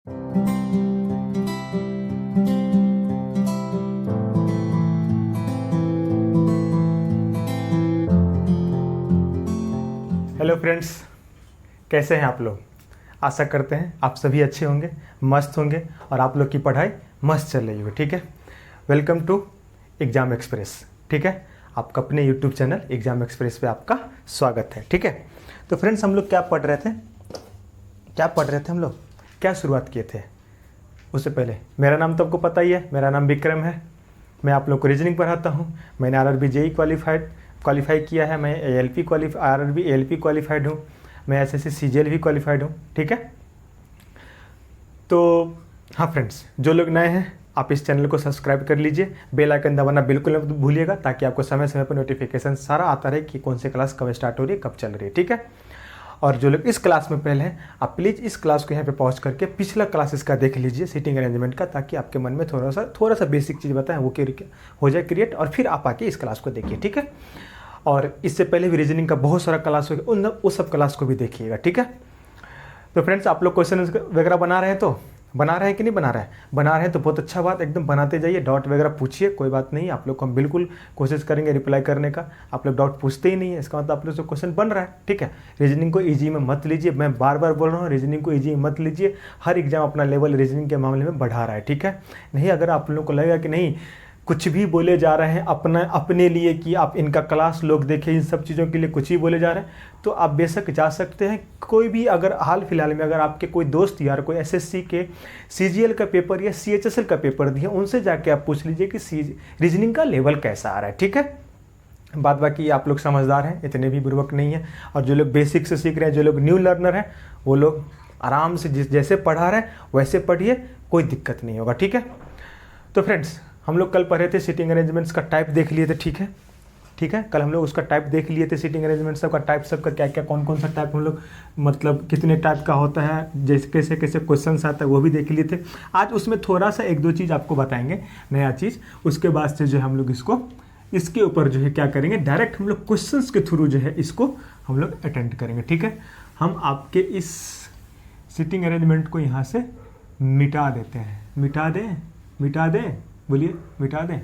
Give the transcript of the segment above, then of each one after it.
Hello friends, कैसे हैं आप लोग। आशा करते हैं आप सभी अच्छे होंगे, मस्त होंगे और आप लोग की पढ़ाई मस्त चल रही होगी। ठीक है, वेलकम टू एग्ज़ाम एक्सप्रेस। ठीक है, आपका अपने यूट्यूब चैनल एग्ज़ाम एक्सप्रेस पे आपका स्वागत है। ठीक है, तो फ्रेंड्स हम लोग क्या पढ़ रहे थे हम लोग क्या शुरुआत किए थे। उससे पहले मेरा नाम तो आपको पता ही है, मेरा नाम विक्रम है। मैं आप लोग को रीजनिंग पढ़ाता हूँ। मैंने RRB JEE क्वालिफाई किया है। मैं RRB ALP क्वालिफाइड हूँ। मैं SSC CGL भी क्वालिफाइड हूँ। ठीक है, तो हाँ फ्रेंड्स, जो लोग नए हैं आप इस चैनल को सब्सक्राइब कर लीजिए, बेल आइकन दबाना बिल्कुल मत भूलिएगा, ताकि आपको समय समय पर नोटिफिकेशन सारा आता रहे कि कौन सी क्लास कब स्टार्ट हो रही है, कब चल रही है। ठीक है, और जो लोग इस क्लास में पहले हैं आप प्लीज़ इस क्लास को यहाँ पे पॉज करके पिछला क्लासेस का देख लीजिए, सीटिंग अरेंजमेंट का, ताकि आपके मन में थोड़ा सा बेसिक चीज़ बताएं वो हो जाए क्रिएट, और फिर आप आके इस क्लास को देखिए। ठीक है, और इससे पहले भी रीजनिंग का बहुत सारा क्लास हो गया, उस सब क्लास को भी देखिएगा। ठीक है, तो फ्रेंड्स आप लोग क्वेश्चन वगैरह बना रहे हैं कि नहीं बना रहे हैं तो बहुत अच्छा बात, एकदम बनाते जाइए। डाउट वगैरह पूछिए, कोई बात नहीं, आप लोग को हम बिल्कुल कोशिश करेंगे रिप्लाई करने का। आप लोग डाउट पूछते ही नहीं है, इसका मतलब आप लोग से क्वेश्चन बन रहा है। ठीक है, रीजनिंग को ईजी में मत लीजिए, मैं बार बार बोल रहा हूँ, रीजनिंग को ईजी में मत लीजिए। हर एग्जाम अपना लेवल रीजनिंग के मामले में बढ़ा रहा है। ठीक है, नहीं अगर आप लोगों को लगेगा कि नहीं कुछ भी बोले जा रहे हैं अपने लिए कि आप इनका क्लास लोग देखें, इन सब चीज़ों के लिए कुछ ही बोले जा रहे हैं, तो आप बेशक जा सकते हैं। कोई भी अगर हाल फिलहाल में अगर आपके कोई दोस्त यार कोई SSC के CGL का पेपर या CHSL का पेपर दिए, उनसे जाके आप पूछ लीजिए कि रीजनिंग का लेवल कैसा आ रहा है। ठीक है, बात बाकी आप लोग समझदार हैं, इतने भी बुर्बक नहीं है, और जो लोग बेसिक से सीख रहे हैं, जो लोग न्यू लर्नर हैं, वो लोग आराम से जैसे पढ़ा रहे हैं वैसे पढ़िए, कोई दिक्कत नहीं होगा। ठीक है, तो फ्रेंड्स हम लोग कल पढ़े थे सीटिंग अरेंजमेंट्स का टाइप देख लिए थे। ठीक है, कल हम लोग उसका टाइप देख लिए थे, सीटिंग अरेंजमेंट सबका टाइप, सबका क्या क्या कौन सा टाइप हम लोग मतलब कितने टाइप का होता है, जैसे कैसे कैसे क्वेश्चन आता है वो भी देख लिए थे। आज उसमें थोड़ा सा एक दो चीज़ आपको बताएंगे, नया चीज़। उसके बाद से जो है हम लोग इसके ऊपर जो है क्या करेंगे, डायरेक्ट हम लोग क्वेश्चंस के थ्रू जो है इसको हम लोग अटेंड करेंगे। ठीक है, हम आपके इस सीटिंग अरेंजमेंट को यहाँ से मिटा देते हैं, मिटा दें बोलिए, मिटा दें,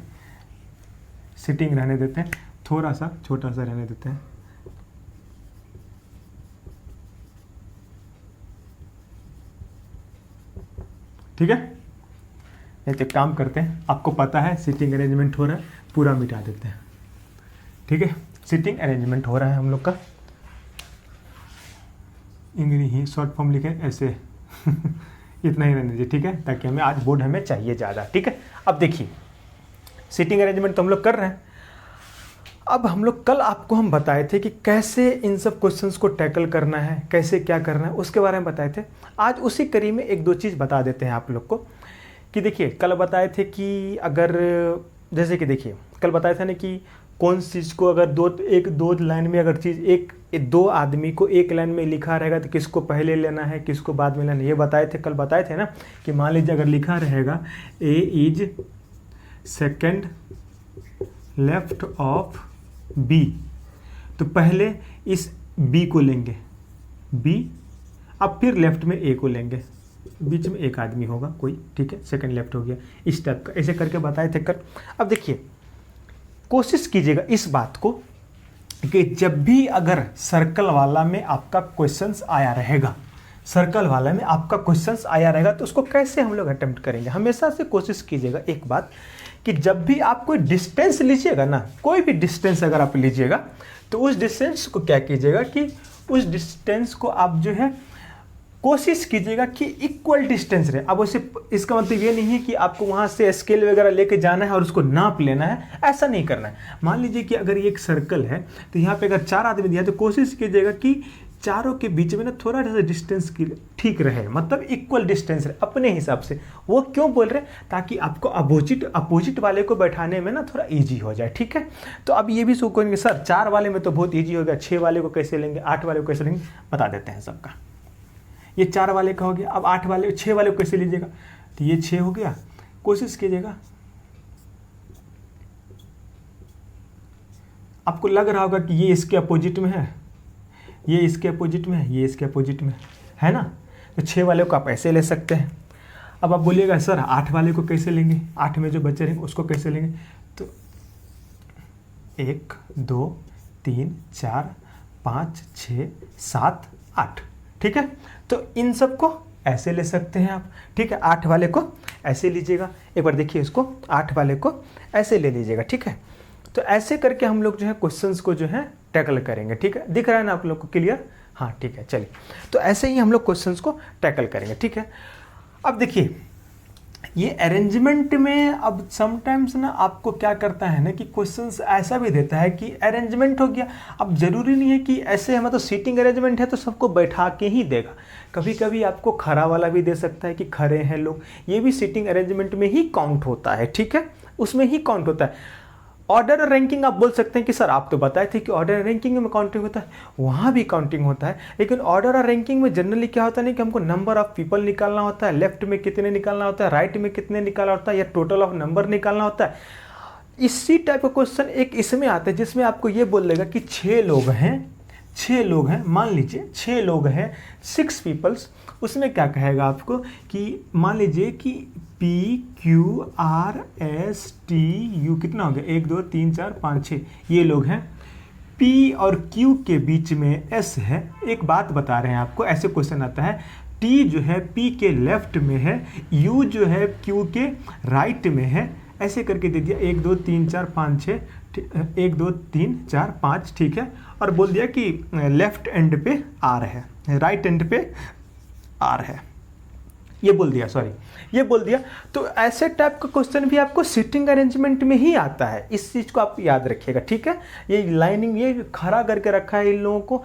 सिटिंग रहने देते हैं, थोड़ा सा छोटा सा रहने देते हैं। ठीक है, नहीं तो काम करते हैं, आपको पता है सीटिंग अरेंजमेंट हो रहा है, पूरा मिटा देते हैं। ठीक है, सीटिंग अरेंजमेंट हो रहा है हम लोग का, इंग्लिश ही शॉर्ट फॉर्म लिखें ऐसे इतना ही रहने दीजिए। ठीक है, ताकि आज बोर्ड हमें चाहिए ज़्यादा। ठीक है, अब देखिए सीटिंग अरेंजमेंट तो हम लोग कर रहे हैं। अब हम लोग कल आपको हम बताए थे कि कैसे इन सब क्वेश्चंस को टैकल करना है, कैसे क्या करना है, उसके बारे में बताए थे। आज उसी कड़ी में एक दो चीज़ बता देते हैं आप लोग को कि देखिए कल बताए थे कि अगर जैसे कि देखिए कल बताया था ना कि कौन सी चीज़ को अगर दो लाइन में अगर चीज़ दो आदमी को एक लाइन में लिखा रहेगा तो किसको पहले लेना है, किसको बाद में लेना है, ये बताए थे कल। बताए थे ना कि मान लीजिए अगर लिखा रहेगा A is second left of B, तो पहले इस B को लेंगे B, अब फिर लेफ्ट में A को लेंगे, बीच में एक आदमी होगा कोई। ठीक है, सेकंड लेफ्ट हो गया, इस टाइप का ऐसे करके बताए थे कल। अब देखिए कोशिश कीजिएगा इस बात को कि जब भी अगर सर्कल वाला में आपका क्वेश्चंस आया रहेगा, तो उसको कैसे हम लोग अटेम्प्ट करेंगे। हमेशा से कोशिश कीजिएगा एक बात कि जब भी आप कोई डिस्टेंस लीजिएगा ना, कोई भी डिस्टेंस अगर आप लीजिएगा, तो उस डिस्टेंस को क्या कीजिएगा कि उस डिस्टेंस को आप जो है कोशिश कीजिएगा कि इक्वल डिस्टेंस रहे। अब वैसे इसका मतलब ये नहीं है कि आपको वहाँ से स्केल वगैरह लेके जाना है और उसको नाप लेना है, ऐसा नहीं करना है। मान लीजिए कि अगर ये एक सर्कल है तो यहाँ पे अगर 4 आदमी दिया तो कोशिश कीजिएगा कि चारों के बीच में ना थोड़ा सा डिस्टेंस की ठीक रहे, मतलब इक्वल डिस्टेंस रहे अपने हिसाब से। वो क्यों बोल रहे हैं, ताकि आपको अपोजिट वाले को बैठाने में ना थोड़ा इजी हो जाए। ठीक है, तो अब ये भी सोचेंगे सर 4 वाले में तो बहुत ईजी हो गया, 6 वाले को कैसे लेंगे, 8 वाले को कैसे लेंगे, बता देते हैं सबका। ये 4 वाले का हो गया, अब 6 वाले को कैसे लीजिएगा, तो ये 6 हो गया। कोशिश कीजिएगा, आपको लग रहा होगा कि ये इसके अपोजिट में है, ये इसके अपोजिट में है, ये इसके अपोजिट में है ना, तो 6 वाले को आप ऐसे ले सकते हैं। अब आप बोलिएगा सर 8 वाले को कैसे लेंगे, 8 में जो बच्चे रहेंगे उसको कैसे लेंगे, तो 1 2 3 4 5 6 7 8, ठीक है। तो इन सब को ऐसे ले सकते हैं आप, ठीक है। 8 वाले को ऐसे लीजिएगा, एक बार देखिए इसको, 8 वाले को ऐसे ले लीजिएगा, ठीक है। तो ऐसे करके हम लोग जो है क्वेश्चंस को जो है टैकल करेंगे, ठीक है। दिख रहा है ना आप लोग को क्लियर, हाँ ठीक है। चलिए, तो ऐसे ही हम लोग क्वेश्चंस को टैकल करेंगे, ठीक है। अब देखिए ये अरेंजमेंट में अब समटाइम्स ना आपको क्या करता है ना कि क्वेश्चंस ऐसा भी देता है कि अरेंजमेंट हो गया। अब जरूरी नहीं है कि ऐसे है, मतलब सीटिंग अरेंजमेंट है तो सबको बैठा के ही देगा, कभी कभी आपको खड़ा वाला भी दे सकता है कि खड़े हैं लोग, ये भी सीटिंग अरेंजमेंट में ही काउंट होता है, ठीक है, उसमें ही काउंट होता है। ऑर्डर और रैंकिंग आप बोल सकते हैं कि सर आप तो बताए थे कि ऑर्डर और रैंकिंग में काउंटिंग होता है, वहाँ भी काउंटिंग होता है, लेकिन ऑर्डर और रैंकिंग में जनरली क्या होता है ना कि हमको नंबर ऑफ पीपल निकालना होता है, लेफ्ट में कितने निकालना होता है, राइट में कितने निकालना होता है, या टोटल ऑफ नंबर निकालना होता है। इसी टाइप का क्वेश्चन एक इसमें आता है जिसमें आपको ये बोल देगा कि 6 लोग हैं, मान लीजिए 6 लोग हैं, 6 पीपल्स, उसमें क्या कहेगा आपको कि मान लीजिए कि PQRSTU कितना हो गया, 1 2 3 4 5 6 ये लोग हैं, P और Q के बीच में S है। एक बात बता रहे हैं आपको, ऐसे क्वेश्चन आता है, T जो है P के लेफ्ट में है, U जो है Q के राइट में है, ऐसे करके दे दिया 1 2 3 4 5 6, 1 2 3 4 5, ठीक है। और बोल दिया कि लेफ्ट एंड पे R है, राइट एंड पे R है, ये बोल दिया। तो ऐसे टाइप का क्वेश्चन भी आपको सिटिंग अरेंजमेंट में ही आता है, इस चीज़ को आप याद रखिएगा, ठीक है। ये लाइनिंग ये खड़ा करके रखा है इन लोगों को,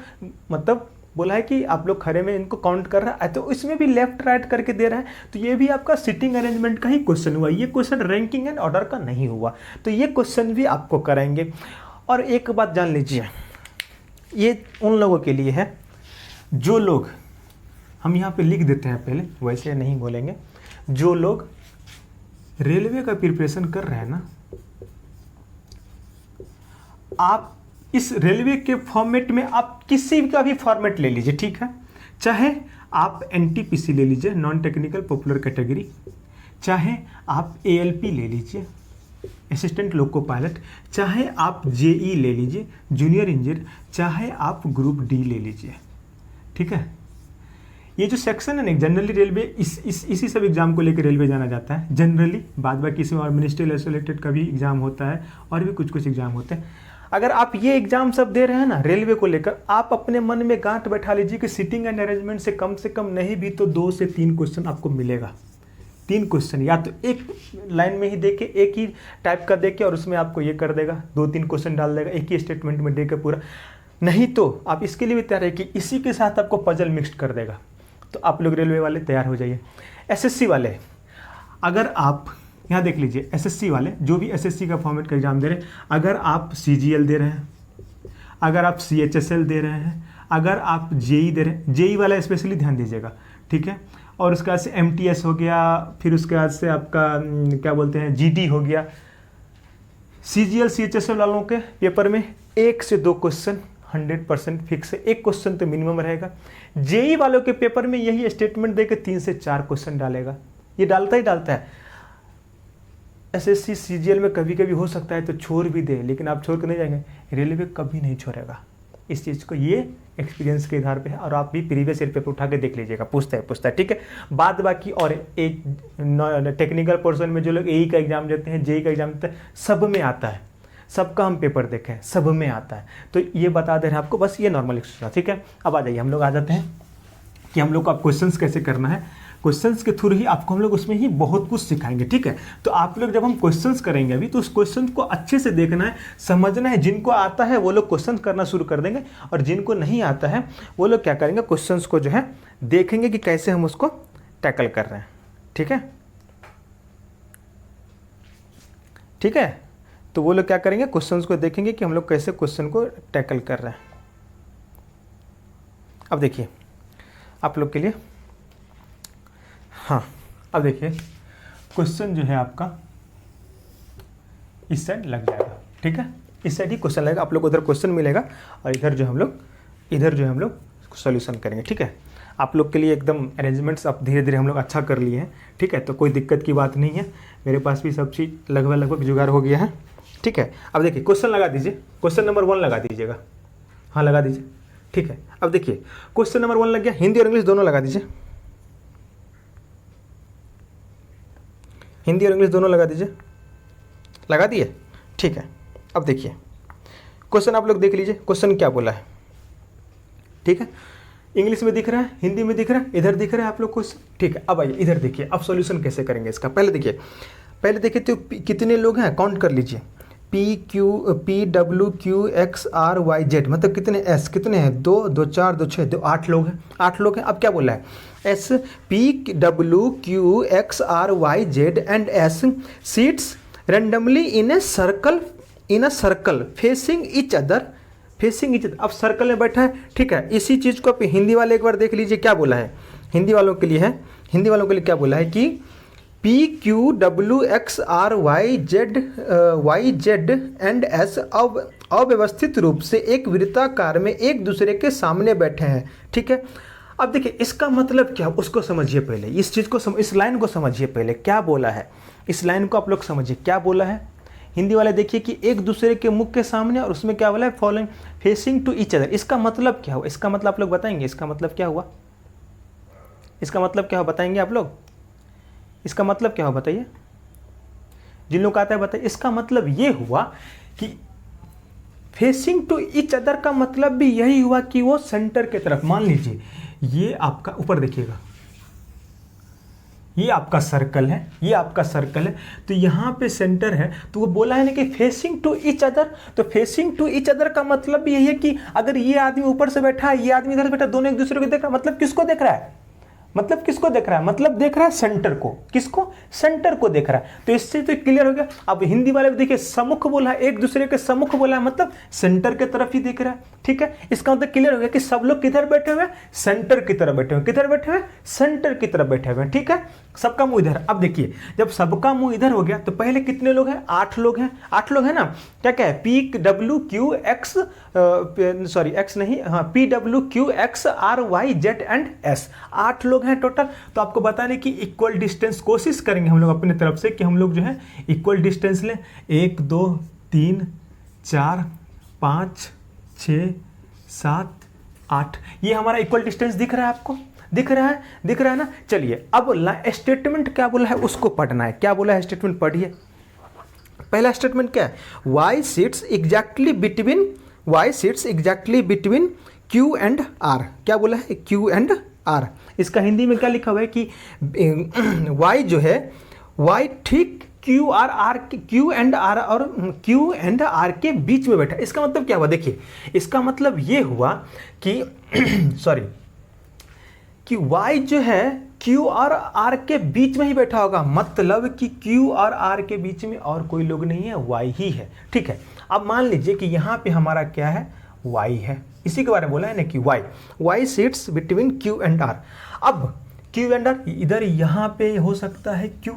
मतलब बोला है कि आप लोग खड़े में इनको काउंट कर रहा है, तो इसमें भी लेफ्ट राइट करके दे रहा है, तो ये भी आपका सिटिंग अरेंजमेंट का ही क्वेश्चन हुआ, ये क्वेश्चन रैंकिंग एंड ऑर्डर का नहीं हुआ, तो ये क्वेश्चन भी आपको कराएंगे। और एक बात जान लीजिए, ये उन लोगों के लिए है जो लोग, हम यहाँ पे लिख देते हैं पहले, वैसे नहीं बोलेंगे, जो लोग रेलवे का प्रिपरेशन कर रहे हैं ना, आप इस रेलवे के फॉर्मेट में आप किसी का भी फॉर्मेट ले लीजिए, ठीक है। चाहे आप NTPC ले लीजिए, नॉन टेक्निकल पॉपुलर कैटेगरी, चाहे आप ALP ले लीजिए, असिस्टेंट लोको पायलट, चाहे आप JE ले लीजिए, जूनियर इंजीनियर, चाहे आप ग्रुप D ले लीजिए, ठीक है। ये जो सेक्शन है ना जनरली रेलवे, इसी सब एग्जाम को लेकर रेलवे जाना जाता है जनरली, बाद बाकी इसमें और मिनिस्ट्रियल एसोलेटेड का भी एग्जाम होता है और भी कुछ एग्जाम होते हैं। अगर आप ये एग्जाम सब दे रहे हैं ना रेलवे को लेकर, आप अपने मन में गांठ बैठा लीजिए कि सिटिंग एंड अरेंजमेंट से कम नहीं भी तो 2 से 3 क्वेश्चन आपको मिलेगा। 3 क्वेश्चन या तो एक लाइन में ही देके, एक ही टाइप का देके, और उसमें आपको ये कर देगा, 2-3 क्वेश्चन डाल देगा एक ही स्टेटमेंट में देकर पूरा, नहीं तो आप इसके लिए भी तैयार है कि इसी के साथ आपको पजल मिक्स कर देगा, तो आप लोग रेलवे वाले तैयार हो जाइए। SSC वाले, अगर आप यहाँ देख लीजिए, SSC वाले जो भी SSC का फॉर्मेट का एग्जाम दे रहे हैं, अगर आप CGL दे रहे हैं, अगर आप CHSL दे रहे हैं, अगर आप JE दे रहे हैं, JE वाला स्पेशली ध्यान दीजिएगा, ठीक है। और उसके बाद से MTS हो गया, फिर उसके बाद से आपका क्या बोलते हैं GD हो गया। CGL CHSL वालों के पेपर में 1 से 2 क्वेश्चन 100% फिक्स है, 1 क्वेश्चन तो मिनिमम रहेगा। JE वालों के पेपर में यही स्टेटमेंट देकर 3 से 4 क्वेश्चन डालेगा, ये डालता ही डालता है। SSC CGL में कभी कभी हो सकता है तो छोड़ भी दे, लेकिन आप छोड़ कर नहीं जाएंगे, रेलवे कभी नहीं छोड़ेगा इस चीज़ को, ये एक्सपीरियंस के आधार पे है। और आप भी प्रीवियस ईयर पेपर उठा के देख लीजिएगा, पूछता है, ठीक है। बाद बाकी और एक टेक्निकल पोर्शन में जो लोग AE का एग्जाम देते हैं, JE का एग्जाम देते हैं, सब में आता है, सबका हम पेपर देखे हैं, सब में आता है, तो ये बता दे रहे हैं आपको, बस ये नॉर्मल एक्सरसाइज, ठीक है। अब आ जाइए, हम लोग आ जाते हैं कि हम लोग को आप क्वेश्चंस कैसे करना है। क्वेश्चंस के थ्रू ही आपको हम लोग उसमें ही बहुत कुछ सिखाएंगे, ठीक है। तो आप लोग जब हम क्वेश्चंस करेंगे अभी, तो उस क्वेश्चन को अच्छे से देखना है, समझना है। जिनको आता है वो लोग क्वेश्चन करना शुरू कर देंगे, और जिनको नहीं आता है वो लोग क्या करेंगे, क्वेश्चंस को जो है देखेंगे कि कैसे हम उसको टैकल कर रहे हैं, ठीक है, ठीक है। तो वो लोग क्या करेंगे, क्वेश्चंस को देखेंगे कि हम लोग कैसे क्वेश्चन को टैकल कर रहे हैं। अब देखिए आप लोग के लिए, हाँ अब देखिए क्वेश्चन जो है आपका इस साइड लग जाएगा, ठीक है, इस साइड ही क्वेश्चन लगेगा, आप लोग को उधर क्वेश्चन मिलेगा और इधर जो हम लोग सॉल्यूशन करेंगे, ठीक है। आप लोग के लिए एकदम अरेंजमेंट्स अब धीरे धीरे हम लोग अच्छा कर लिए हैं, ठीक है। तो कोई दिक्कत की बात नहीं है, मेरे पास भी सब चीज़ लगभग जुगाड़ हो गया है, ठीक है। अब देखिए क्वेश्चन लगा दीजिए, क्वेश्चन नंबर 1 लगा दीजिएगा, हाँ लगा दीजिए, ठीक है। अब देखिए क्वेश्चन नंबर 1 लग गया, हिंदी और इंग्लिश दोनों लगा दीजिए, हिंदी और इंग्लिश दोनों लगा दीजिए, लगा दिए, ठीक है। अब देखिए क्वेश्चन आप लोग देख लीजिए, क्वेश्चन क्या बोला है, ठीक है। इंग्लिश में दिख रहा है, हिंदी में दिख रहा है, इधर दिख रहा है आप लोग क्वेश्चन, ठीक है। अब आइए इधर देखिए, अब सॉल्यूशन कैसे करेंगे इसका, पहले देखिए तो कितने लोग हैं, काउंट कर लीजिए, P W Q X R Y Z, मतलब कितने S कितने हैं, 2 2 4 2 6 2 8 लोग हैं, 8 लोग हैं। अब क्या बोला है, S P W Q X R Y Z and S seats randomly in a circle facing each other, अब सर्कल में बैठा है, ठीक है। इसी चीज़ को आप हिंदी वाले एक बार देख लीजिए क्या बोला है, हिंदी वालों के लिए है, हिंदी वालों के लिए क्या बोला है कि P Q W X R Y Z and S अव्यवस्थित रूप से एक वृत्ताकार में एक दूसरे के सामने बैठे हैं, ठीक है। अब देखिए इसका मतलब क्या, उसको समझिए पहले, इस चीज़ को इस लाइन को समझिए पहले, क्या बोला है, इस लाइन को आप लोग समझिए क्या बोला है। हिंदी वाले देखिए कि एक दूसरे के मुख के सामने, और उसमें क्या बोला है, following facing to each other. इसका मतलब क्या हुआ, इसका मतलब आप लोग बताएंगे, इसका मतलब क्या हुआ, इसका मतलब क्या हुआ बताएंगे आप लोग, इसका मतलब क्या हुआ बताइए, जिन लोग आता है बताइए। इसका मतलब ये हुआ कि फेसिंग टू ईच अदर का मतलब भी यही हुआ कि वो सेंटर की तरफ, मान लीजिए ये आपका, ऊपर देखिएगा ये आपका सर्कल है, ये आपका सर्कल है, तो यहाँ पे सेंटर है, तो वो बोला है ना कि फेसिंग टू ईच अदर, तो फेसिंग टू ईच अदर का मतलब भी यही है कि अगर ये आदमी ऊपर से बैठा है, ये आदमी इधर से बैठा, दोनों एक दूसरे को देख रहा है, मतलब किसको देख रहा है, मतलब किसको देख रहा है, मतलब देख रहा है सेंटर को, किसको, सेंटर को देख रहा है। तो इससे तो क्लियर हो गया। अब हिंदी वाले भी देखिए सम्मुख बोला है, एक दूसरे के सम्मुख बोला है, मतलब सेंटर की तरफ ही देख रहा है, ठीक है। इसका मतलब क्लियर हो गया कि सब लोग किधर बैठे हुए हैं, सेंटर की तरफ बैठे हुए, किधर बैठे हुए, सेंटर की तरफ बैठे हुए हैं, ठीक है। सबका मुंह इधर। अब देखिए जब सबका मुंह इधर हो गया तो पहले कितने लोग हैं, 8 लोग हैं, 8 लोग हैं ना। क्या क्या है, P W Q X sorry X नहीं, हाँ P W Q X R Y Z and S, 8 लोग हैं टोटल। तो आपको बताने की इक्वल डिस्टेंस कोशिश करेंगे हम लोग अपने तरफ से कि हम लोग जो है इक्वल डिस्टेंस लें, 1 2 3 4 5 6 7 8, ये हमारा इक्वल डिस्टेंस दिख रहा है आपको, दिख रहा है ना। चलिए अब स्टेटमेंट क्या बोला है उसको पढ़ना है, क्या बोला है स्टेटमेंट पढ़िए। पहला स्टेटमेंट क्या है, y sits exactly between Q and R, क्या बोला है, Q and R। इसका हिंदी में क्या लिखा हुआ है कि y जो है, y ठीक Q एंड R के बीच में बैठा। इसका मतलब क्या हुआ, देखिए इसका मतलब ये हुआ कि सॉरी कि y जो है Q और R के बीच में ही बैठा होगा, मतलब कि Q और R के बीच में और कोई लोग नहीं है, y ही है, ठीक है। अब मान लीजिए कि यहाँ पे हमारा क्या है, y है, इसी के बारे में बोला है ना कि y sits between Q and R। अब Q एंड R इधर यहाँ पे हो सकता है Q,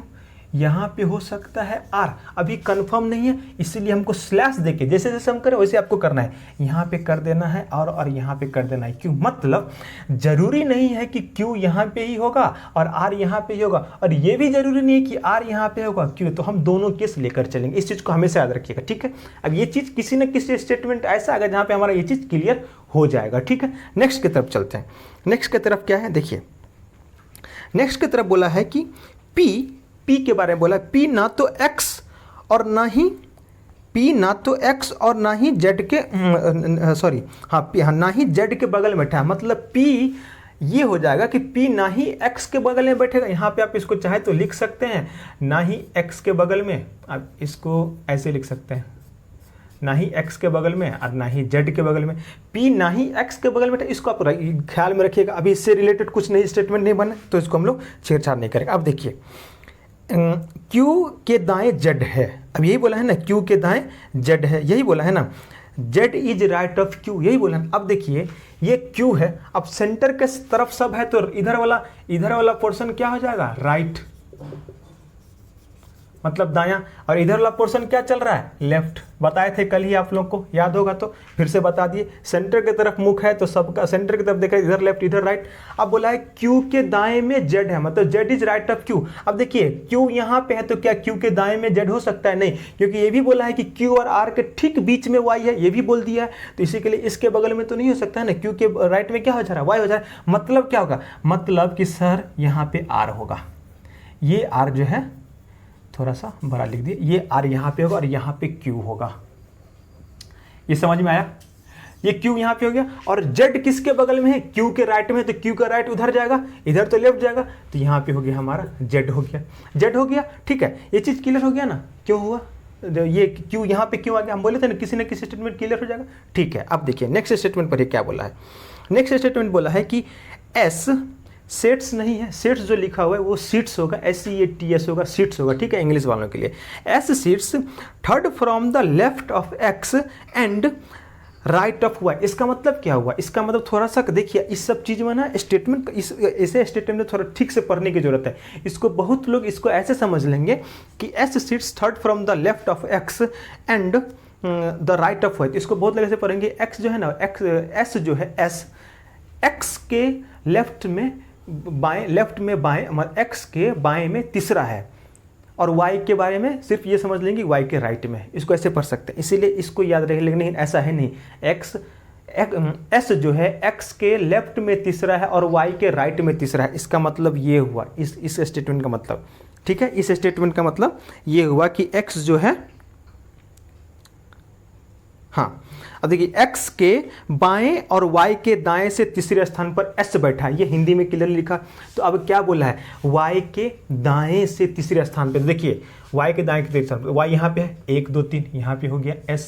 यहाँ पे हो सकता है R, अभी कंफर्म नहीं है, इसीलिए हमको स्लैश देके जैसे जैसे हम करें वैसे आपको करना है, यहाँ पे कर देना है और यहाँ पे कर देना है Q। मतलब जरूरी नहीं है कि Q यहाँ पे ही होगा और R यहाँ पे ही होगा, और ये भी जरूरी नहीं है कि R यहाँ पे होगा Q। तो हम दोनों केस लेकर चलेंगे, इस चीज़ को हमेशा याद रखिएगा, ठीक है। अब ये चीज़ किसी न किसी स्टेटमेंट ऐसा आएगा जहाँ पे हमारा ये चीज़ क्लियर हो जाएगा, ठीक है। नेक्स्ट की तरफ चलते हैं। नेक्स्ट की तरफ क्या है, देखिए नेक्स्ट की तरफ बोला है कि P के बारे में बोला है, P ना तो X और ना ही Z के सॉरी हाँ P हाँ ना ही Z के बगल में बैठा है। मतलब P ये हो जाएगा कि P ना ही X के बगल में बैठेगा। यहाँ पे आप इसको चाहे तो लिख सकते हैं ना ही X के बगल में, आप इसको ऐसे लिख सकते हैं ना ही X के बगल में और ना ही Z के बगल में। P ना ही X के बगल में, इसको आप ख्याल में रखिएगा। अभी इससे रिलेटेड कुछ नहीं स्टेटमेंट नहीं बने तो इसको हम लोग छेड़छाड़ नहीं करेंगे। अब देखिए Q के दाएं Z है, अब यही बोला है ना, Q के दाएं Z है, यही बोला है ना, Z is right of Q, यही बोला है। अब देखिए ये Q है, अब सेंटर के तरफ सब है तो इधर वाला पोर्शन क्या हो जाएगा, राइट मतलब दायां, और इधर वाला पोर्शन क्या चल रहा है, लेफ्ट। बताए थे कल ही आप लोग को, याद होगा तो फिर से बता दिए। सेंटर की तरफ मुख है तो सबका सेंटर की तरफ देखा, इधर लेफ्ट इधर राइट। अब बोला है क्यू के दाएं में जेड है, मतलब Z is right of Q. अब देखिए क्यू यहाँ पे है तो क्या क्यू के दाएं में जेड हो सकता है, नहीं, क्योंकि ये भी बोला है कि क्यू और आर के ठीक बीच में वाई है, ये भी बोल दिया है, तो इसी के लिए इसके बगल में तो नहीं हो सकता है ना, क्यू के राइट में क्या हो जा रहा है, वाई हो जा रहा है। मतलब क्या होगा, मतलब कि सर यहाँ पे आर होगा, ये आर जो है थोड़ा सा बड़ा लिख दिए, ये आर यहाँ पे होगा और यहाँ पे क्यू होगा। ये समझ में आया, ये क्यू यहाँ पे हो गया, और जेड किसके बगल में है, क्यू के राइट में है, तो क्यू का राइट उधर जाएगा, इधर तो लेफ्ट जाएगा, तो यहाँ पे हो गया हमारा जेड हो गया, जेड हो गया। ठीक है, ये चीज क्लियर हो गया ना, क्यों हुआ ये क्यू यहाँ पे क्यों आ गया, हम बोले थे ना किसी न किसी स्टेटमेंट क्लियर हो जाएगा। ठीक है, अब देखिए नेक्स्ट स्टेटमेंट पर क्या बोला है। नेक्स्ट स्टेटमेंट बोला है कि एस सेट्स नहीं है, सेट्स जो लिखा हुआ है वो सीट्स होगा, SEATS होगा, सीट्स होगा। ठीक है, इंग्लिश वालों के लिए S seats third from the left of X and right of Y. इसका मतलब क्या हुआ, इसका मतलब थोड़ा सा देखिए इस सब चीज में ना स्टेटमेंट, इस ऐसे स्टेटमेंट में थोड़ा ठीक से पढ़ने की जरूरत है। इसको बहुत लोग इसको ऐसे समझ लेंगे कि S seats third from the left of X and the right of Y. इसको बहुत लोग ऐसे पढ़ेंगे, एक्स जो है ना, एक्स एस जो है, एस एक्स के लेफ्ट में बाएं, लेफ्ट में बाएं, एक्स के बाएं में तीसरा है, और y के बारे में सिर्फ ये समझ लेंगे y के राइट में, इसको ऐसे पढ़ सकते हैं, इसीलिए इसको याद रखें। लेकिन ऐसा है नहीं, एस जो है x के लेफ्ट में तीसरा है और y के राइट में तीसरा है। इसका मतलब ये हुआ, इस स्टेटमेंट का मतलब, ठीक है, इस स्टेटमेंट का मतलब ये हुआ कि x जो है, हाँ अब देखिए x के बाएं और y के दाएं से तीसरे स्थान पर s बैठा है, ये हिंदी में क्लियर लिखा। तो अब क्या बोला है, y के दाएं से तीसरे स्थान पे, देखिए y के दाएं के तीसरे स्थान पर, y यहाँ पे है 1 2 3, यहाँ पे हो गया s।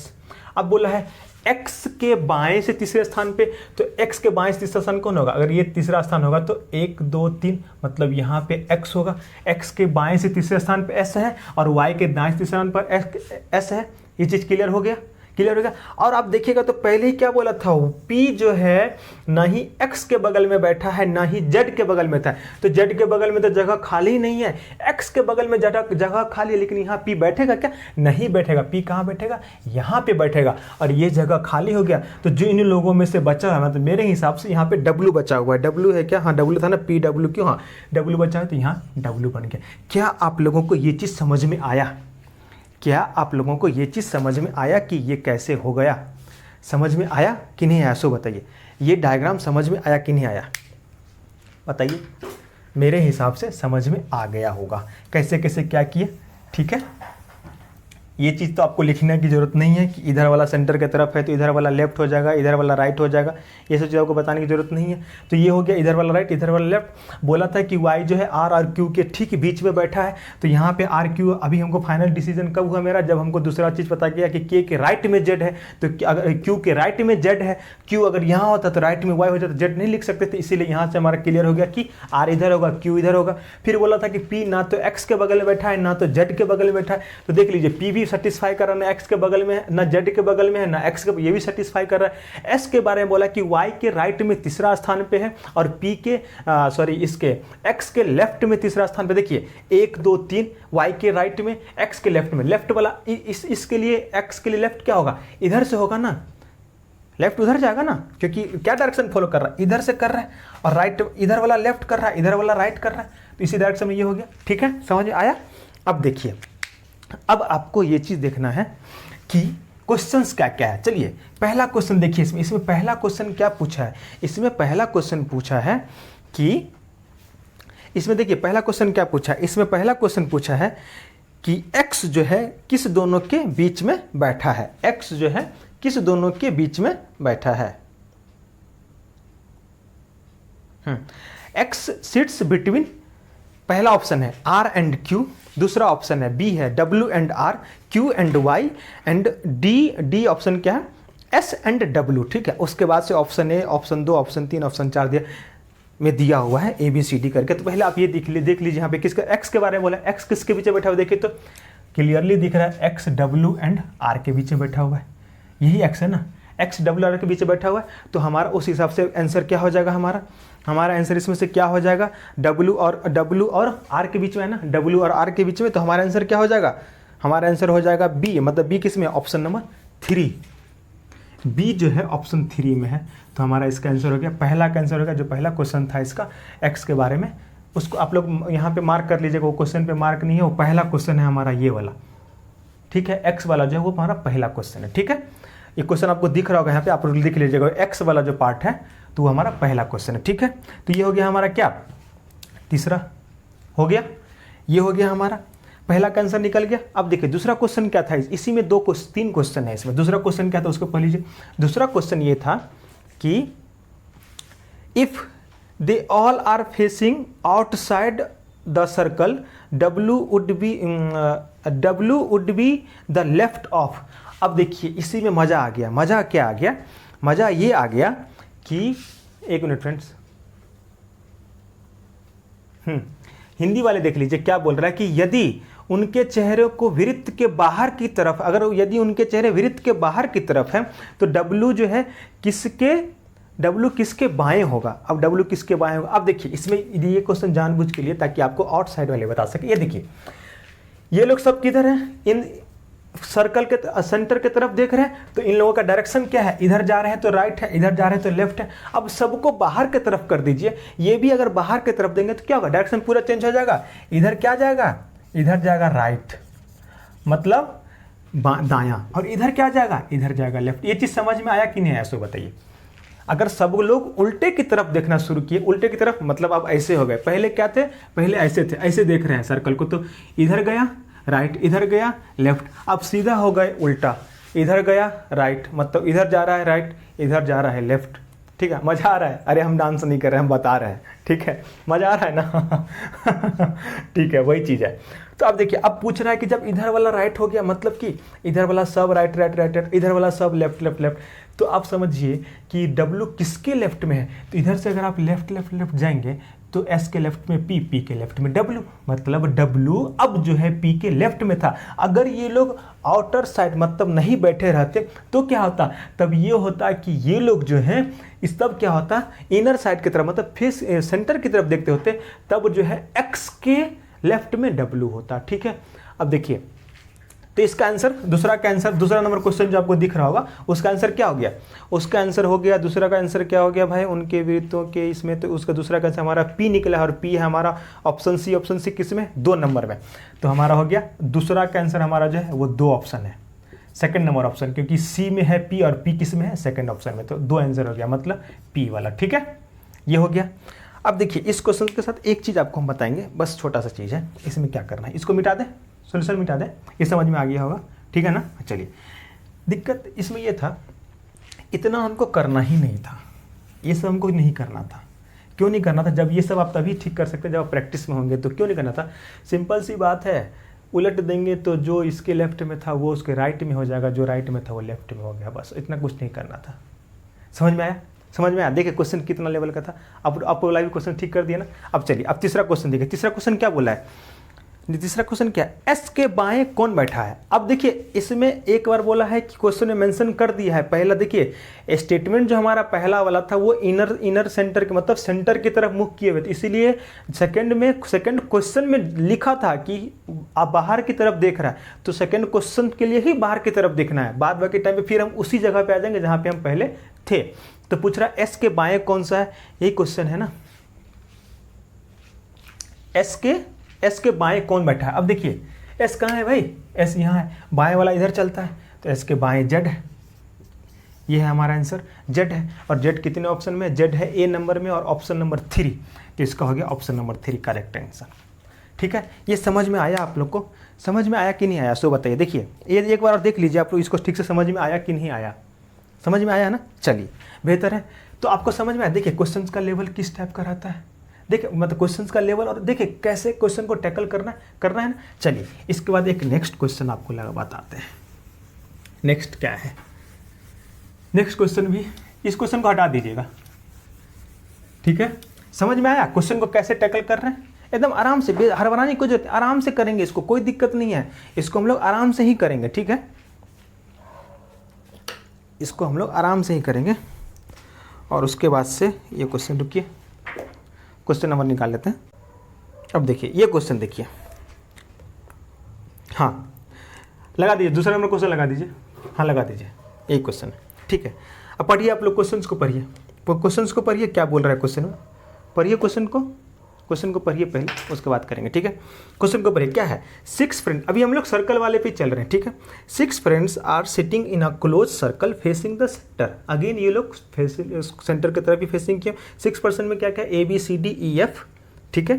अब बोला है x के बाएं से तीसरे स्थान पे, तो x के बाएं से तीसरा स्थान कौन होगा, अगर ये तीसरा स्थान होगा तो 1 2 3, मतलब यहाँ पे x होगा। x के बाएं से तीसरे स्थान पे s है और y के दाएं से तीसरे स्थान पर s है। ये चीज क्लियर हो गया, क्लियर हो गया। और आप देखिएगा तो पहले ही क्या बोला था, P जो है ना ही x के बगल में बैठा है ना ही z के बगल में था, तो z के बगल में तो जगह खाली नहीं है, x के बगल में जगह खाली है, लेकिन यहाँ P बैठेगा क्या, नहीं बैठेगा। P कहाँ बैठेगा, यहाँ पे बैठेगा, और ये जगह खाली हो गया। तो जो इन लोगों में से बचा है, मतलब मेरे हिसाब से यहाँ पे W बचा हुआ है, W है क्या, हाँ W था ना, PW क्यों, हाँ W बचा है, तो यहाँ W बन गया। क्या आप लोगों को ये चीज़ समझ में आया, क्या आप लोगों को ये चीज़ समझ में आया कि ये कैसे हो गया, समझ में आया कि नहीं आया, सो बताइए। ये डायग्राम समझ में आया कि नहीं आया, बताइए। मेरे हिसाब से समझ में आ गया होगा कैसे कैसे क्या किए। ठीक है, ये चीज़ तो आपको लिखने की ज़रूरत नहीं है कि इधर वाला सेंटर की तरफ है तो इधर वाला लेफ्ट हो जाएगा, इधर वाला राइट हो जाएगा, ये सब चीज़ आपको बताने की ज़रूरत नहीं है। तो ये हो गया इधर वाला राइट इधर वाला लेफ्ट। बोला था कि y जो है r और q के ठीक बीच में बैठा है, तो यहाँ पे r q अभी हमको फाइनल डिसीजन कब हुआ मेरा, जब हमको दूसरा चीज़ पता किया कि k के राइट में z है, तो अगर q के राइट में z है, q अगर यहाँ होता तो राइट में y हो जाता, z नहीं लिख सकते थे, इसीलिए यहाँ से हमारा क्लियर हो गया कि r इधर होगा q इधर होगा। फिर बोला था कि p ना तो x के बगल में बैठा है ना तो z के बगल में बैठा है, तो देख लीजिए p भी सेटिस्फाई कर रहा है, ना x के बगल में है ना z के बगल में है ना x के, ये भी सेटिस्फाई कर रहा है। s के बारे में बोला कि y के राइट में तीसरा स्थान पे है और p के इसके x के लेफ्ट में तीसरा स्थान पे। देखिए 1 2 3, y के राइट में x के लेफ्ट में, लेफ्ट वाला इसके लिए x के लिए लेफ्ट क्या होगा, इधर से होगा ना, लेफ्ट उधर जाएगा ना, क्योंकि क्या डायरेक्शन फॉलो कर रहा है, इधर से कर रहा है, और राइट इधर वाला लेफ्ट कर रहा है, इधर वाला राइट कर रहा है, तो इसी डायरेक्शन में ये हो गया। ठीक है, समझ में आया। अब देखिए, अब आपको ये चीज देखना है कि क्वेश्चंस क्या क्या है। चलिए पहला क्वेश्चन देखिए, इसमें पहला क्वेश्चन क्या पूछा है, इसमें पहला क्वेश्चन पूछा है कि, इसमें देखिए पहला क्वेश्चन क्या पूछा है, इसमें पहला क्वेश्चन पूछा है कि x जो है किस दोनों के बीच में बैठा है, x जो है किस दोनों के बीच में बैठा है। x सिट्स बिटवीन, पहला ऑप्शन है r एंड q, दूसरा ऑप्शन है b है w and r, q and y, and d option क्या है s एंड w। ठीक है, उसके बाद से option A, option 2, option 3, option 4 दिया में दिया हुआ है ABCD करके। तो पहले आप ये देख लीजिए यहाँ पे किसका, x के बारे में बोला, x किसके बीच में बैठा हुआ, देखिए तो क्लियरली दिख रहा है x w एंड r के बीच में बैठा हुआ है, यही x है ना, x w r के बीच में बैठा हुआ है। तो हमारा उस हिसाब से आंसर क्या हो जाएगा हमारा, हमारा आंसर इसमें से क्या हो जाएगा, W और R के बीच में है ना, W और R के बीच में, तो हमारा आंसर क्या हो जाएगा, हमारा आंसर हो जाएगा B, मतलब B किस में, ऑप्शन नंबर 3, B जो है ऑप्शन 3 में है। तो हमारा इसका आंसर हो गया, पहला का आंसर हो गया, जो पहला क्वेश्चन था इसका एक्स के बारे में, उसको आप लोग यहाँ पे मार्क कर लीजिएगा, वो क्वेश्चन पे मार्क नहीं है, वो पहला क्वेश्चन है हमारा ये वाला, ठीक है। एक्स वाला जो है वो हमारा पहला क्वेश्चन है, ठीक है। ये क्वेश्चन आपको दिख रहा होगा यहाँ पे, आप लोग लिख लीजिएगा, एक्स वाला जो पार्ट है तो वो हमारा पहला क्वेश्चन है, ठीक है। तो ये हो गया हमारा क्या, तीसरा हो गया, ये हो गया हमारा पहला का आंसर निकल गया। अब देखिए दूसरा क्वेश्चन क्या था, इसी में 3 क्वेश्चन है इसमें। दूसरा क्वेश्चन क्या था उसको पढ़ लीजिए। दूसरा क्वेश्चन ये था कि if they all are facing outside the circle, W would be the left of. अब देखिए इसी में मजा आ गया, मजा क्या आ गया, मजा ये आ गया कि, एक मिनट फ्रेंड्स, हिंदी वाले देख लीजिए क्या बोल रहा है कि यदि उनके चेहरे को वृत्त के बाहर की तरफ, अगर यदि उनके चेहरे वृत्त के बाहर की तरफ है तो W जो है W किसके बाएं होगा। अब W किसके बाएं होगा, अब देखिए इसमें ये क्वेश्चन जानबूझ के लिए ताकि आपको आउटसाइड वाले बता सके। ये देखिए ये लोग सब किधर हैं, इन सर्कल के सेंटर की तरफ देख रहे हैं, तो इन लोगों का डायरेक्शन क्या है, इधर जा रहे हैं तो राइट है, इधर जा रहे हैं तो लेफ्ट है। अब सबको बाहर की तरफ कर दीजिए, ये भी अगर बाहर की तरफ देंगे तो क्या होगा, डायरेक्शन पूरा चेंज हो जाएगा। इधर क्या जाएगा, इधर जाएगा राइट, मतलब दायां, और इधर क्या जाएगा, इधर जाएगा लेफ्ट। ये चीज समझ में आया कि नहीं आया, सो बताइए। अगर सब लोग उल्टे की तरफ देखना शुरू किए, उल्टे की तरफ मतलब अब ऐसे हो गए, पहले क्या थे, पहले ऐसे थे, ऐसे देख रहे हैं सर्कल को, तो इधर गया राइट, इधर गया लेफ्ट, अब सीधा हो गए उल्टा, इधर गया राइट, मतलब इधर जा रहा है राइट, इधर जा रहा है लेफ्ट, ठीक है। मजा आ रहा है, अरे हम डांस नहीं कर रहे हैं, हम बता रहे हैं, ठीक है, मजा आ रहा है ना ठीक है, वही चीज़ है। तो अब देखिए, अब पूछ रहा है कि जब इधर वाला राइट हो गया, मतलब कि इधर वाला सब राइट राइट राइट राइट, इधर वाला सब लेफ्ट लेफ्ट लेफ्ट, तो आप समझिए कि W किसके लेफ्ट में है। तो इधर से अगर आप लेफ्ट लेफ्ट लेफ्ट जाएंगे तो S के लेफ्ट में P, P के लेफ्ट में W, मतलब W अब जो है P के लेफ्ट में था। अगर ये लोग आउटर साइड मतलब नहीं बैठे रहते तो क्या होता, तब ये होता कि ये लोग जो हैं इस तब क्या होता, इनर साइड की तरफ मतलब फेस सेंटर की तरफ देखते होते, तब जो है X के लेफ्ट में W होता, ठीक है। अब देखिए तो इसका आंसर, दूसरा का आंसर, दूसरा नंबर क्वेश्चन जो आपको दिख रहा होगा उसका आंसर क्या हो गया, उसका आंसर हो गया, दूसरा का आंसर क्या हो गया भाई, उनके वृत्तों के इसमें, तो उसका दूसरा का आंसर हमारा P निकला है, और P है हमारा ऑप्शन सी। ऑप्शन सी किस में, 2 नंबर में। तो हमारा हो गया दूसरा का आंसर हमारा जो है वो 2 ऑप्शन है, सेकंड नंबर ऑप्शन, क्योंकि सी में है P और P किस में है, सेकंड ऑप्शन में, तो 2 आंसर हो गया, मतलब P वाला, ठीक है। ये हो गया। अब देखिए इस क्वेश्चन के साथ एक चीज़ आपको हम बताएंगे, बस छोटा सा चीज़ है, इसमें क्या करना है, इसको मिटा दें, सोल्यूशन मिटा दें, ये समझ में आ गया होगा, ठीक है ना। चलिए, दिक्कत इसमें यह था, इतना हमको करना ही नहीं था, ये सब हमको नहीं करना था। क्यों नहीं करना था, जब ये सब आप तभी ठीक कर सकते हैं जब आप प्रैक्टिस में होंगे, तो क्यों नहीं करना था, सिंपल सी बात है, उलट देंगे तो जो इसके लेफ्ट में था वो उसके राइट में हो जाएगा, जो राइट में था वो लेफ्ट में हो गया, बस इतना कुछ नहीं करना था। समझ में आया, समझ में आया। देखिए क्वेश्चन कितना लेवल का था, अब आप लाइव क्वेश्चन ठीक कर दिया ना। अब चलिए, अब तीसरा क्वेश्चन देखिए, तीसरा क्वेश्चन क्या बोला है, तीसरा क्वेश्चन क्या है, एस के बाएं कौन बैठा है। अब देखिए इसमें एक बार बोला है कि क्वेश्चन में मेंशन कर दिया है, पहला देखिए स्टेटमेंट जो हमारा पहला वाला था वो इनर सेंटर के मतलब सेंटर की तरफ मुख किए हुए थे, इसीलिए सेकंड क्वेश्चन में लिखा था कि आप बाहर की तरफ देख रहा है, तो सेकंड क्वेश्चन के लिए ही बाहर की तरफ देखना है, बाद बाकी टाइम पे फिर हम उसी जगह पे आ जाएंगे जहां पे हम पहले थे। तो पूछ रहा है एस के बाएं कौन सा है, यही क्वेश्चन है ना, एस के बाएं कौन बैठा है। अब देखिए एस कहाँ है भाई, एस यहाँ है, बाएं वाला इधर चलता है, तो एस के बाएं जेड है, ये है हमारा आंसर, जेड है। और जेड कितने ऑप्शन में, जेड है ए नंबर में और ऑप्शन नंबर 3, तो इसका हो गया ऑप्शन नंबर 3 करेक्ट आंसर, ठीक है। ये समझ में आया आप लोग को, समझ में आया कि नहीं आया, सो बताइए। देखिए ये एक बार और देख लीजिए आप लोग, इसको ठीक से समझ में आया कि नहीं आया, समझ में आया ना, चलिए बेहतर है। तो आपको समझ में आया, देखिए क्वेश्चन का लेवल किस टाइप का रहता है, देखिए मतलब क्वेश्चंस का लेवल, और देखिए कैसे क्वेश्चन को टैकल करना है ना। चलिए इसके बाद एक नेक्स्ट क्वेश्चन आपको लगा बताते हैं, नेक्स्ट क्या है, नेक्स्ट क्वेश्चन भी, इस क्वेश्चन को हटा दीजिएगा, ठीक है। समझ में आया क्वेश्चन को कैसे टैकल कर रहे हैं, एकदम आराम से, हड़बड़ाने की जरूरत, आराम से करेंगे, इसको कोई दिक्कत नहीं है, इसको हम लोग आराम से ही करेंगे, ठीक है, इसको हम लोग आराम से ही करेंगे। और उसके बाद से ये क्वेश्चन रुकिए, क्वेश्चन नंबर निकाल लेते हैं। अब देखिए ये क्वेश्चन देखिए, हाँ लगा दीजिए, दूसरा नंबर क्वेश्चन लगा दीजिए, हाँ लगा दीजिए, एक क्वेश्चन है, ठीक है। अब पढ़िए आप लोग क्वेश्चंस को पढ़िए, क्वेश्चंस को पढ़िए, क्या बोल रहा है क्वेश्चन में, पढ़िए क्वेश्चन को पढ़िए पहले, उसके बाद करेंगे, ठीक है। क्वेश्चन को पढ़िए, क्या है, 6 फ्रेंड, अभी हम लोग सर्कल वाले पे चल रहे हैं, ठीक है। 6 friends are sitting in a close circle facing the centre, again ये लोग सेंटर की तरफ ही फेसिंग किया। 6 पर्सन में क्या क्या, ABCDEF, ठीक है।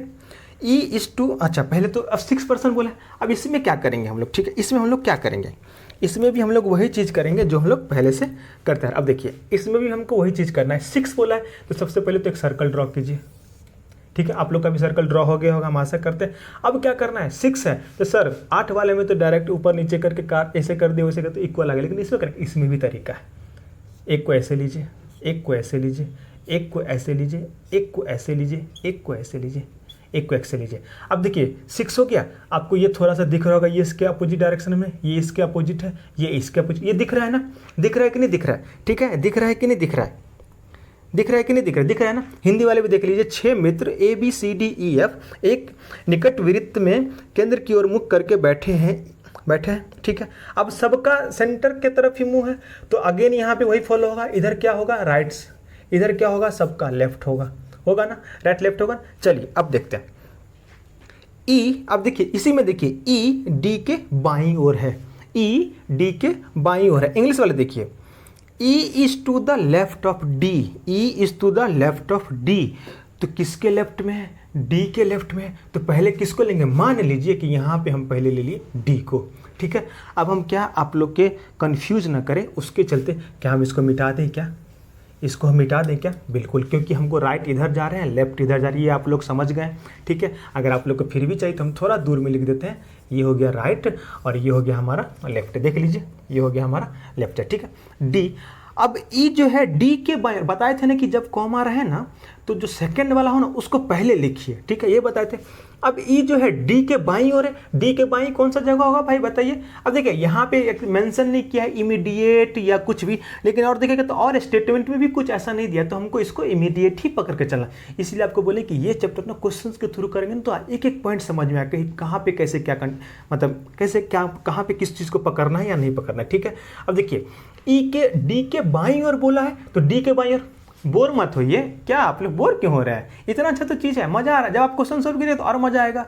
E इज टू, अच्छा पहले तो अब 6 पर्सन बोला, अब इसमें क्या करेंगे हम लोग, ठीक है। इसमें हम लोग क्या करेंगे, इसमें भी हम लोग वही चीज़ करेंगे जो हम लोग पहले से करते हैं। अब देखिए इसमें भी हमको वही चीज़ करना है, 6 बोला है तो सबसे पहले तो एक सर्कल ड्रॉ कीजिए, ठीक है। आप लोग का भी सर्कल ड्रॉ हो गया होगा, हम आशा करते हैं। अब क्या करना है, 6 है तो सर 8 वाले में तो डायरेक्ट ऊपर नीचे करके काट ऐसे कर दिए वैसे करते इक्वल आ गया, लेकिन इसमें करें, इसमें भी तरीका है। एक को ऐसे लीजिए, एक को ऐसे लीजिए, एक को ऐसे लीजिए, एक को ऐसे लीजिए, एक को ऐसे लीजिए, एक को ऐसे लीजिए। अब देखिए 6 हो गया, आपको ये थोड़ा सा दिख रहा होगा, ये इसके अपोजिट डायरेक्शन में, ये इसके अपोजिट है, ये इसके अपोजिट, ये दिख रहा है ना, दिख रहा है कि नहीं दिख रहा है, ठीक है, दिख रहा है कि नहीं दिख रहा है, दिख रहा है कि नहीं दिख रहा है, दिख रहा है ना। हिंदी वाले भी देख लीजिए, 6 मित्र ABCDEF एक निकट वृत्त में केंद्र की ओर मुख करके बैठे हैं, ठीक है। अब सबका सेंटर के तरफ ही मुंह है, तो अगेन यहाँ पे वही फॉलो होगा, इधर क्या होगा, राइट्स, इधर क्या होगा, सबका लेफ्ट होगा ना, राइट लेफ्ट होगा। चलिए अब देखते हैं E, अब देखिए इसी में देखिए E D के बाईं ओर है, E D के बाईं ओर है। इंग्लिश वाले देखिए, E is to the left of D, E is to the left of D, तो किसके लेफ्ट में है, D के लेफ्ट में है, तो पहले किसको लेंगे, मान लीजिए कि यहाँ पे हम पहले ले लिए D को, ठीक है। अब हम क्या, आप लोग के कंफ्यूज ना करें उसके चलते, क्या हम इसको मिटा दें, क्या इसको हम मिटा दें क्या, बिल्कुल, क्योंकि हमको राइट इधर जा रहे हैं, लेफ्ट इधर जा रही है, ये आप लोग समझ गए, ठीक है। अगर आप लोग को फिर भी चाहिए तो हम थोड़ा दूर में लिख देते हैं, ये हो गया राइट और ये हो गया हमारा लेफ्ट, देख लीजिए ये हो गया हमारा लेफ्ट है, ठीक है। डी, अब ई जो है डी के बाएं, बताए थे ना कि जब कॉमा रहे ना तो जो सेकंड वाला हो ना उसको पहले लिखिए, ठीक है, ये बताए थे। अब ई जो है डी के बाईं ओर है, डी के बाईं कौन सा जगह होगा भाई बताइए। अब देखिए यहाँ पे एक मेंशन नहीं किया है इमीडिएट या कुछ भी, लेकिन और देखिएगा तो और स्टेटमेंट में भी कुछ ऐसा नहीं दिया, तो हमको इसको इमीडिएट ही पकड़ के चलना। इसलिए आपको बोले कि ये चैप्टर ना क्वेश्चंस के थ्रू करेंगे तो एक एक पॉइंट समझ में आएगा कि कहाँ पे कैसे क्या मतलब कैसे क्या कहाँ पे किस चीज़ को पकड़ना है या नहीं पकड़ना है, ठीक है। अब देखिए ई के डी के बाईं ओर बोला है तो डी के बाईं ओर, बोर मत होइए, क्या आप लोग बोर क्यों हो रहे हैं, इतना अच्छा तो चीज़ है, मज़ा आ रहा है, जब आप क्वेश्चन सॉल्व करिए तो और मज़ा आएगा।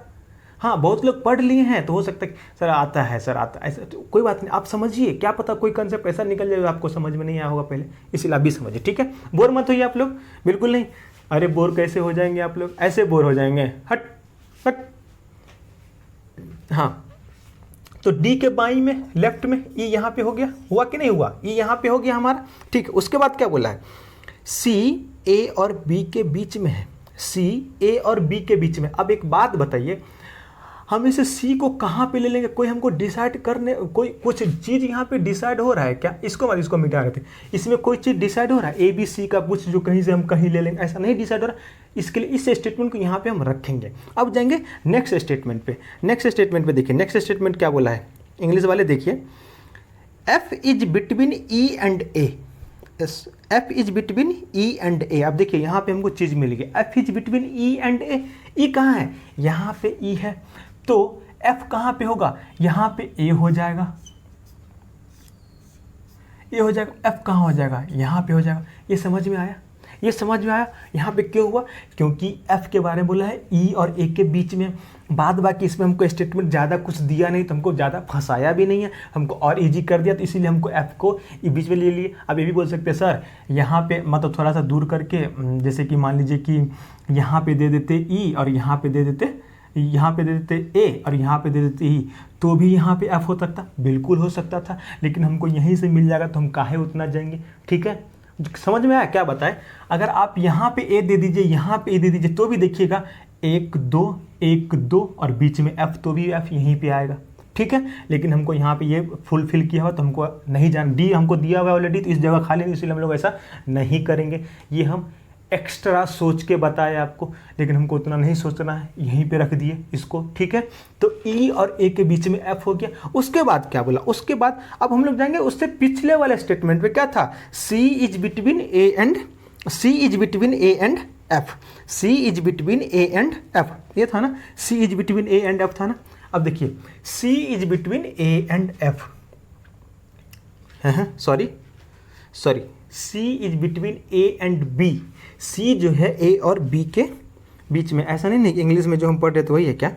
हाँ बहुत लोग पढ़ लिए हैं तो हो सकता है सर आता है सर आता है, ऐसा तो कोई बात नहीं, आप समझिए, क्या पता कोई कंसेप्ट ऐसा निकल जाए आपको समझ में नहीं आया होगा पहले, इसलिए आप भी समझिए, ठीक है। बोर मत होइए आप लोग, बिल्कुल नहीं। अरे बोर कैसे हो जाएंगे आप लोग, ऐसे बोर हो जाएंगे, हट हट। हाँ तो डी के बाई में लेफ्ट में ई यहाँ पे हो गया, हुआ कि नहीं हुआ, ई यहाँ पे हो गया हमारा, ठीक है। उसके बाद क्या बोला है, सी ए और बी के बीच में है, सी ए और बी के बीच में। अब एक बात बताइए, हम इसे सी को कहाँ पे ले लेंगे, कोई हमको डिसाइड करने, कोई कुछ चीज़ यहाँ पे डिसाइड हो रहा है क्या, इसको मिटा रहे थे, इसमें कोई चीज़ डिसाइड हो रहा है, ए बी सी का कुछ जो कहीं से हम कहीं ले लेंगे, ऐसा नहीं डिसाइड हो रहा। इसके लिए इस स्टेटमेंट को यहाँ पे हम रखेंगे। अब जाएंगे नेक्स्ट स्टेटमेंट पे, नेक्स्ट स्टेटमेंट पे देखिए, नेक्स्ट स्टेटमेंट क्या बोला है, इंग्लिश वाले देखिए, F is between E and A, F is between E and A. अब देखिए यहाँ पे हमको चीज़ मिल गई, F is between E and A, E कहाँ है, यहाँ पे ई है, तो एफ कहाँ पे होगा, यहाँ पे ए हो जाएगा, ये हो जाएगा, एफ कहाँ हो जाएगा, यहाँ पे हो जाएगा। ये समझ में आया, ये समझ में आया, यहाँ पे क्यों हुआ, क्योंकि एफ के बारे में बोला है ई और ए के बीच में, बाद बाकी इसमें हमको स्टेटमेंट ज़्यादा कुछ दिया नहीं, तो हमको ज़्यादा फंसाया भी नहीं है, हमको और इजी कर दिया, तो इसीलिए हमको एफ को बीच में ले लिए। अब ये भी बोल सकते हैं सर यहाँ पे मतलब थोड़ा सा दूर करके, जैसे कि मान लीजिए कि यहाँ पे दे देते ई और यहाँ पे दे देते ए और यहाँ पे दे देते ई, तो भी यहाँ पे एफ हो सकता, बिल्कुल हो सकता था, लेकिन हमको यहीं से मिल जाएगा तो हम काहे उतना जाएंगे, ठीक है। समझ में आया, क्या बताए, अगर आप यहाँ पे ए दे दीजिए, यहाँ पे ए दे दीजिए, तो भी देखिएगा 1 2 और बीच में एफ, तो भी एफ यहीं पे आएगा, ठीक है। लेकिन हमको यहाँ पे ये फुलफिल किया हुआ तो हमको नहीं जान, डी हमको दिया हुआ ऑलरेडी, तो इस जगह खाली नहीं, इसलिए हम लोग ऐसा नहीं करेंगे। ये हम एक्स्ट्रा सोच के बताए आपको, लेकिन हमको उतना नहीं सोचना है, यहीं पे रख दिए इसको, ठीक है। तो ई और ए के बीच में एफ हो गया। उसके बाद क्या बोला, उसके बाद अब हम लोग जाएंगे उससे पिछले वाले स्टेटमेंट पे, क्या था, C is between A and F, C is between A and F, ये था ना, C is between A and F था ना। अब देखिए C is between A and F, sorry C is between A and B, C जो है ए और बी के बीच में, ऐसा नहीं इंग्लिश में जो हम पढ़ रहे थे वही है क्या,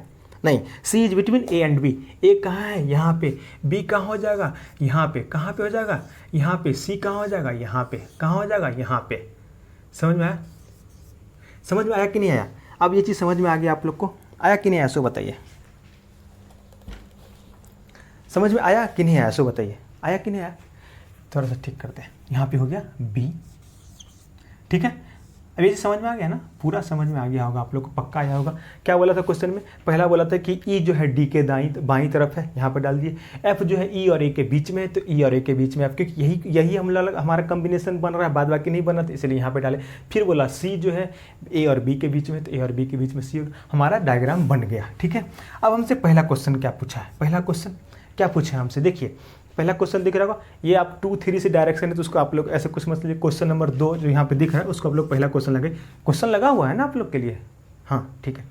नहीं, C is between A and B, A कहाँ है यहाँ पे, बी कहाँ हो जाएगा यहाँ पे, कहाँ पे हो जाएगा यहाँ पे, सी कहाँ हो जाएगा यहाँ पे, कहाँ हो जाएगा यहाँ पे। समझ में आया, समझ में आया कि नहीं आया? अब ये चीज़ समझ में आ गया आप लोग को, आया कि नहीं आया सो बताइए, समझ में आया कि नहीं आया सो बताइए, आया कि नहीं आया? थोड़ा सा ठीक करते हैं, यहाँ पे हो गया बी, ठीक है। अब ये समझ में आ गया ना, पूरा समझ में आ गया होगा आप लोग को, पक्का आया होगा। क्या बोला था क्वेश्चन में, पहला बोला था कि ई जो है डी के बाईं तरफ है, यहाँ पर डाल दिए। एफ जो है ई और ए के बीच में है, तो ई और ए के बीच में एफ, क्योंकि यही हम लोग हमारा कॉम्बिनेशन बन रहा है, बाद बाकी नहीं बना, तो इसलिए यहाँ पे डाले। फिर बोला सी जो है ए और बी के बीच में, तो ए और बी के बीच में सी, हमारा डायग्राम बन गया, ठीक है। अब हमसे पहला क्वेश्चन क्या पूछा है, पहला क्वेश्चन क्या पूछा है हमसे, देखिए पहला क्वेश्चन दिख रहा होगा, ये आप 2 3 से डायरेक्शन है, तो उसको आप लोग ऐसे कुछ मत लीजिए। क्वेश्चन नंबर 2 जो यहाँ पे दिख रहा है, उसको आप लोग पहला क्वेश्चन लगे, क्वेश्चन लगा हुआ है ना आप लोग के लिए, हाँ ठीक है।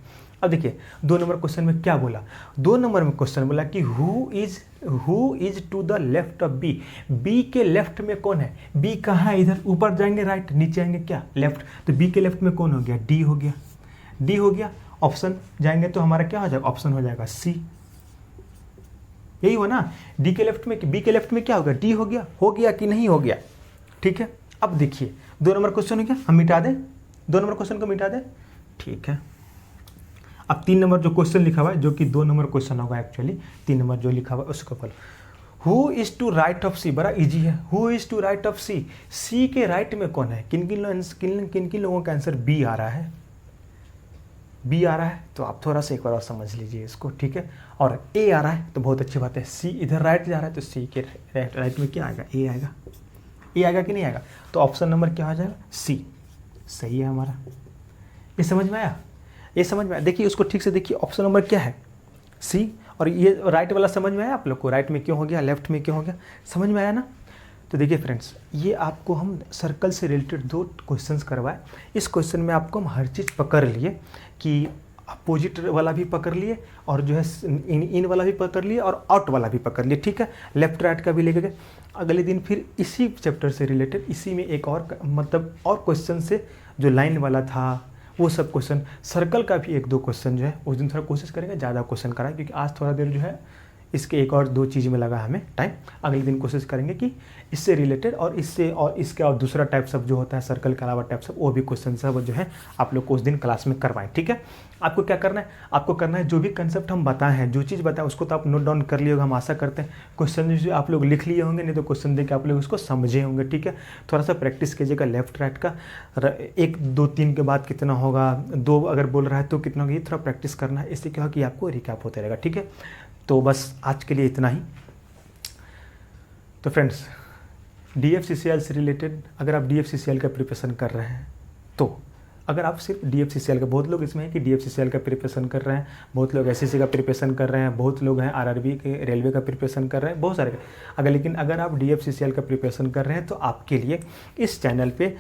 अब देखिए 2 नंबर क्वेश्चन में क्या बोला, 2 नंबर में क्वेश्चन बोला कि who is to the left of B, B के लेफ्ट में कौन है, बी कहाँ है, इधर ऊपर जाएंगे राइट, नीचे आएंगे क्या लेफ्ट, तो बी के लेफ्ट में कौन हो गया, डी हो गया, डी हो गया। ऑप्शन जाएंगे तो हमारा क्या हो जाएगा, ऑप्शन हो जाएगा सी, यही हो ना, डी के लेफ्ट में, बी के लेफ्ट में क्या होगा, डी हो गया कि नहीं हो गया, ठीक है। अब देखिए 2 नंबर क्वेश्चन हो गया, हम मिटा दें 2 नंबर क्वेश्चन को मिटा दें, ठीक है। अब 3 नंबर जो क्वेश्चन लिखा हुआ है, जो कि 2 नंबर क्वेश्चन होगा एक्चुअली, 3 नंबर जो लिखा हुआ है उसको बोलो, who is to right of C, बड़ा इजी है, who is to right of C, C के राइट में कौन है, किन किन लोगों का आंसर बी आ रहा है, बी आ रहा है, तो आप थोड़ा सा एक बार और समझ लीजिए इसको, ठीक है। और ए आ रहा है तो बहुत अच्छी बात है, सी इधर राइट जा रहा है, तो सी के राइट में क्या आएगा, ए आएगा, ए आएगा कि नहीं आएगा, तो ऑप्शन नंबर क्या आ जाएगा, सी, सही है हमारा। ये समझ में आया, ये समझ में आया, देखिए उसको ठीक से देखिए, ऑप्शन नंबर क्या है, सी। और ये राइट वाला समझ में आया आप लोग को, राइट में क्यों हो गया, लेफ्ट में क्यों हो गया, समझ में आया ना। तो देखिए फ्रेंड्स, ये आपको हम सर्कल से रिलेटेड 2 क्वेश्चंस करवाए। इस क्वेश्चन में आपको हम हर चीज़ पकड़ लिए, कि अपोजिट वाला भी पकड़ लिए, और जो है इन वाला भी पकड़ लिए, और आउट वाला भी पकड़ लिए, ठीक है। लेफ्ट राइट का भी लेके गए। अगले दिन फिर इसी चैप्टर से रिलेटेड, इसी में एक और मतलब और क्वेश्चन से, जो लाइन वाला था वो सब क्वेश्चन, सर्कल का भी 1-2 क्वेश्चन जो है उस दिन थोड़ा कोशिश करेंगे ज़्यादा क्वेश्चन कराएं, क्योंकि आज थोड़ा देर जो है इसके एक और 2 चीज़ में लगा हमें टाइम। अगले दिन कोशिश करेंगे कि इससे रिलेटेड और इससे और इसके और दूसरा टाइप सब जो होता है सर्कल के अलावा टाइप सब, वो भी क्वेश्चन सब जो है आप लोग को उस दिन क्लास में करवाएं, ठीक है। आपको क्या करना है, आपको करना है जो भी कंसेप्ट हम बताए हैं, जो चीज़ बताएं उसको तो आप नोट डाउन कर लिए होगा, हम आशा करते हैं। क्वेश्चन जो आप लोग लिख लिए होंगे, नहीं तो क्वेश्चन देकर आप लोग उसको समझे होंगे, ठीक है। थोड़ा सा प्रैक्टिस कीजिएगा लेफ्ट राइट का, 1 2 3 के बाद कितना होगा, 2 अगर बोल रहा है तो कितना होगा, ये थोड़ा प्रैक्टिस करना है, इससे क्या होगा कि आपको रिकैप होते रहेगा, ठीक है। तो बस आज के लिए इतना ही। तो फ्रेंड्स, DFCCL से रिलेटेड, अगर आप DFCCL का प्रिपरेशन कर रहे हैं, तो अगर आप सिर्फ DFCCL का, बहुत लोग इसमें हैं कि DFCCL का प्रिपरेशन कर रहे हैं, बहुत लोग SSC का प्रिपरेशन कर रहे हैं, बहुत लोग हैं RRB के, रेलवे का प्रिपरेशन कर रहे हैं, बहुत सारे। लेकिन अगर आप DFCCL का प्रिपरेशन कर रहे हैं, तो आपके लिए इस चैनल पे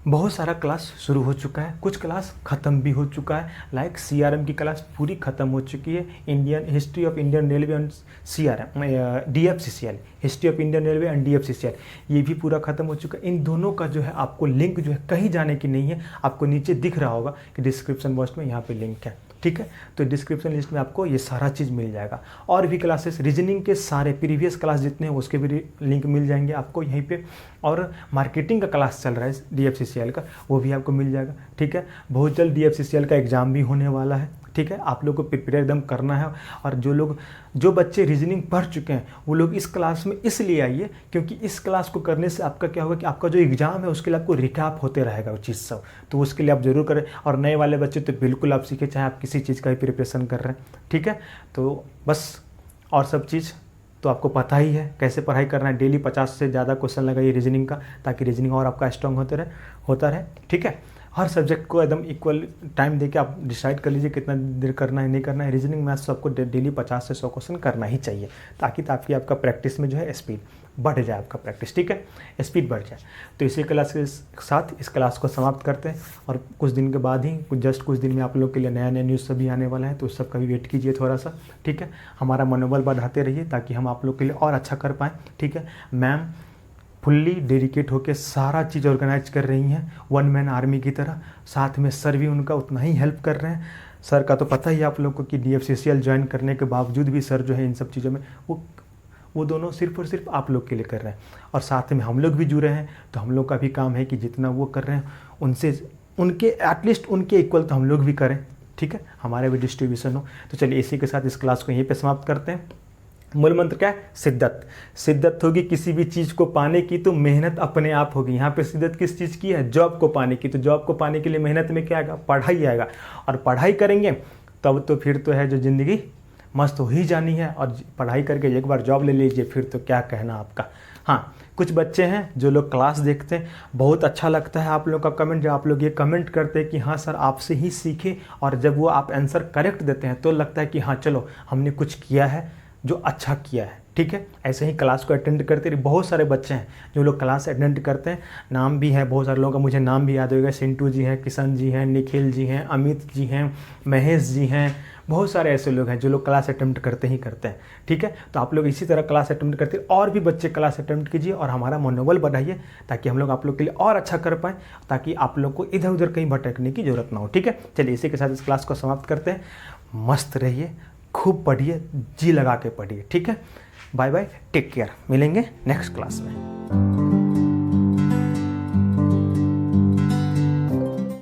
बहुत सारा क्लास शुरू हो चुका है, कुछ क्लास ख़त्म भी हो चुका है। लाइक CRM की क्लास पूरी ख़त्म हो चुकी है, Indian history of Indian railway and CRM, DFCCL, history of Indian railway and DFCCL, ये भी पूरा ख़त्म हो चुका है। इन दोनों का जो है आपको लिंक जो है कहीं जाने की नहीं है, आपको नीचे दिख रहा होगा कि डिस्क्रिप्शन बॉक्स में यहाँ पे लिंक है, ठीक है। तो डिस्क्रिप्शन लिस्ट में आपको ये सारा चीज़ मिल जाएगा। और भी क्लासेस, रीजनिंग के सारे प्रीवियस क्लास जितने हैं उसके भी लिंक मिल जाएंगे आपको यहीं पे। और मार्केटिंग का क्लास चल रहा है DFCCL का, वो भी आपको मिल जाएगा, ठीक है। बहुत जल्द DFCCL का एग्ज़ाम भी होने वाला है, ठीक है। आप लोग को प्रिपेयर एकदम करना है। और जो बच्चे रीजनिंग पढ़ चुके हैं वो लोग इस क्लास में इसलिए आइए, क्योंकि इस क्लास को करने से आपका क्या होगा कि आपका जो एग्ज़ाम है उसके लिए आपको रिकैप होते रहेगा वो चीज़ सब, तो उसके लिए आप ज़रूर करें। और नए वाले बच्चे तो बिल्कुल आप सीखें, चाहे आप किसी चीज़ का भी प्रिपरेशन कर रहे हैं, ठीक है। तो बस, और सब चीज़ तो आपको पता ही है कैसे पढ़ाई करना है। डेली 50 से ज़्यादा क्वेश्चन लगाइए रीजनिंग का, ताकि रीजनिंग और आपका स्ट्रॉन्ग होता रहे, ठीक है। हर सब्जेक्ट को एकदम इक्वल टाइम देके आप डिसाइड कर लीजिए कितना देर करना है, नहीं करना है। रीजनिंग मैथ्स तो आपको डेली 50 से 100 क्वेश्चन करना ही चाहिए, ताकि आपका प्रैक्टिस में जो है स्पीड बढ़ जाए, आपका प्रैक्टिस, ठीक है, स्पीड बढ़ जाए। तो इसी क्लास के साथ इस क्लास को समाप्त करते हैं, और कुछ दिन के बाद ही कुछ दिन में आप लोग के लिए नया न्यूज़ सभी आने वाला है, तो उस सब का भी वेट कीजिए थोड़ा सा, ठीक है। हमारा मनोबल बढ़ाते रहिए ताकि हम आप लोग के लिए और अच्छा कर पाएँ, ठीक है। मैम फुल्ली डेडिकेट होकर सारा चीज़ ऑर्गेनाइज कर रही हैं, वन मैन आर्मी की तरह। साथ में सर भी उनका उतना ही हेल्प कर रहे हैं। सर का तो पता ही आप लोग को कि DFCCL ज्वाइन करने के बावजूद भी सर जो है इन सब चीज़ों में वो दोनों सिर्फ और सिर्फ आप लोग के लिए कर रहे हैं, और साथ में हम लोग भी जुड़े हैं। तो हम लोग का भी काम है कि जितना वो कर रहे हैं उनसे उनके एटलीस्ट उनके इक्वल तो हम लोग भी करें, ठीक है, हमारे भी डिस्ट्रीब्यूशन हो। तो चलिए इसी के साथ इस क्लास को यहीं पे समाप्त करते हैं। मूल मंत्र क्या है? शिद्दत। शिद्दत होगी किसी भी चीज़ को पाने की तो मेहनत अपने आप होगी। यहाँ पे शिद्दत किस चीज़ की है? जॉब को पाने की। तो जॉब को पाने के लिए मेहनत में क्या आएगा? पढ़ाई आएगा, और पढ़ाई करेंगे तब तो फिर तो है जो ज़िंदगी मस्त हो ही जानी है। और पढ़ाई करके एक बार जॉब ले लीजिए, फिर तो क्या कहना आपका। हाँ, कुछ बच्चे हैं जो लोग क्लास देखते हैं, बहुत अच्छा लगता है आप लोग का कमेंट, जब आप लोग ये कमेंट करते हैं कि हाँ सर आपसे ही सीखे, और जब वो आप आंसर करेक्ट देते हैं तो लगता है कि हाँ चलो हमने कुछ किया है जो अच्छा किया है, ठीक है। ऐसे ही क्लास को अटेंड करते रहिए। बहुत सारे बच्चे हैं जो लोग क्लास अटेंड करते हैं, नाम भी है बहुत सारे लोगों का, मुझे नाम भी याद होगा। सिंटू जी हैं, किशन जी हैं, निखिल जी हैं, अमित जी हैं, महेश जी हैं, बहुत सारे ऐसे लोग हैं जो लोग क्लास अटेम्प्ट करते ही करते हैं, ठीक है। तो आप लोग इसी तरह क्लास अटेम्प्ट करते और भी बच्चे क्लास अटेम्प्ट कीजिए, और हमारा मनोबल बढ़ाइए, ताकि हम लोग आप लोग के लिए और अच्छा कर पाएँ, ताकि आप लोग को इधर उधर कहीं भटकने की जरूरत ना हो, ठीक है। चलिए इसी के साथ इस क्लास को समाप्त करते हैं। मस्त रहिए, खूब पढ़िए, जी लगा के पढ़िए, ठीक है। बाय बाय, टेक केयर, मिलेंगे नेक्स्ट क्लास में।